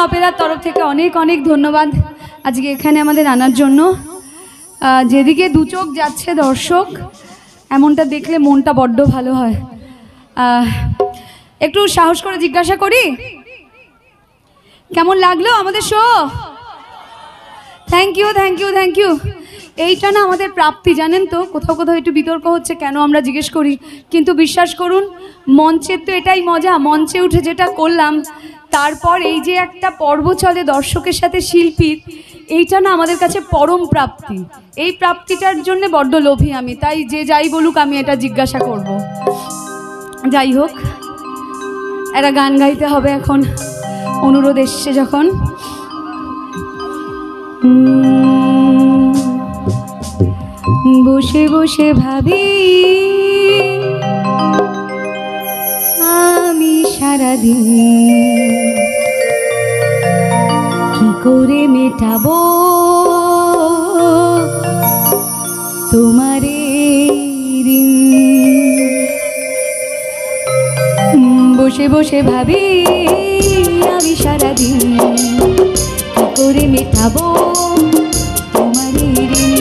অপেরার তরফ থেকে অনেক অনেক ধন্যবাদ আজকে এখানে আমাদের আনার জন্য। যেদিকে দু চোখ যাচ্ছে দর্শক, এমনটা দেখলে মনটা বড্ড ভালো হয়। একটু সাহস করে জিজ্ঞাসা করি, কেমন লাগলো আমাদের show? Thank you thank you thank you. এইটা না আমাদের প্রাপ্তি, জানেন তো। কোথাও কোথাও একটু বিতর্ক হচ্ছে কেন আমরা জিজ্ঞেস করি, কিন্তু বিশ্বাস করুন মঞ্চের তো এটাই মজা। মঞ্চে উঠে যেটা করলাম, তারপর এই যে একটা পর্ব চলে দর্শকের সাথে শিল্পীর, এইটা না আমাদের কাছে পরম প্রাপ্তি। এই প্রাপ্তিটার জন্য বড্ড লোভী আমি, তাই যে যাই বলুক আমি এটা জিজ্ঞাসা করব। যাই হোক, একটা গান গাইতে হবে এখন, অনুরোধ এসছে যখন। বসে বসে ভাবি আমি সারাদিন কি করে মেটাবো তোমারে ঋণ। বসে বসে ভাবি আমি সারাদিন কি করে মেটাবো তোমারে ঋণ।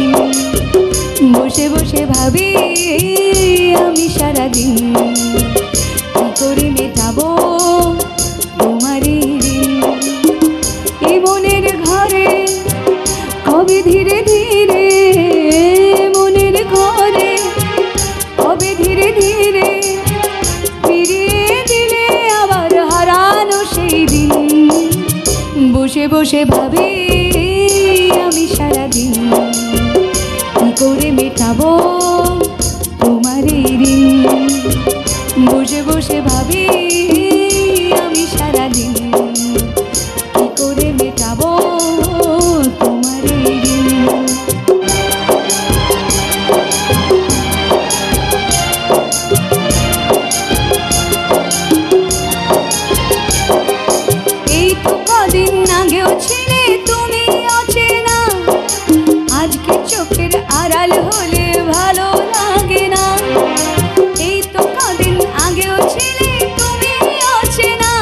বসে বসে ভাবি আমি সারাদিন কি করে মেটাবো তোমারে ঋণ। এই মনের ঘরে কবে ধীরে ধীরে, মনের ঘরে কবে ধীরে ধীরে ফিরিয়ে দিলে আবার হারানো সেই দিন। বসে বসে ভাবি আমি সারাদিন কি করে মেটাবো তোমারে ঋণ। বসে বসে ভাবি আমি সারাদিন কি করে মেটাবো তোমারে ঋণ। এই তো কদিন আগেও ছিলে তুমি অচেনা, আজকে চোখের আড়াল হলে ভালো লাগে না। এই তো কদিন আগেও ছিলে তুমি অচেনা,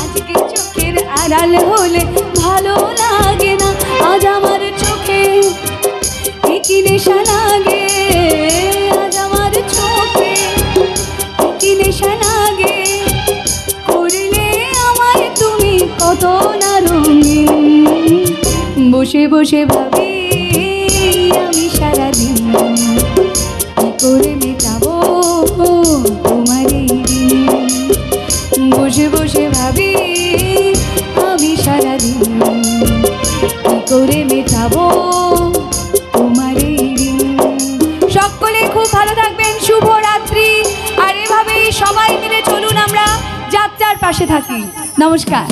আজকে চোখের আড়াল হলে ভালো লাগে না। আজ আমার চোখে কি নেশা লাগে, আজ আমার চোখে কি নেশা লাগে। করলে আমায় তুমি কত না রঙিন। বসে বসে ভাবি আমি সারাদিন কি করে মেটাবো তোমারে ঋণ। বসে বসে ভাবি আমি সারাদিন কি করে মেটাবো তোমারে ঋণ। সকলে খুব ভালো থাকবেন, শুভরাত্রি। আর এভাবেই সবাই মিলে চলুন আমরা যাত্রার পাশে থাকি। নমস্কার।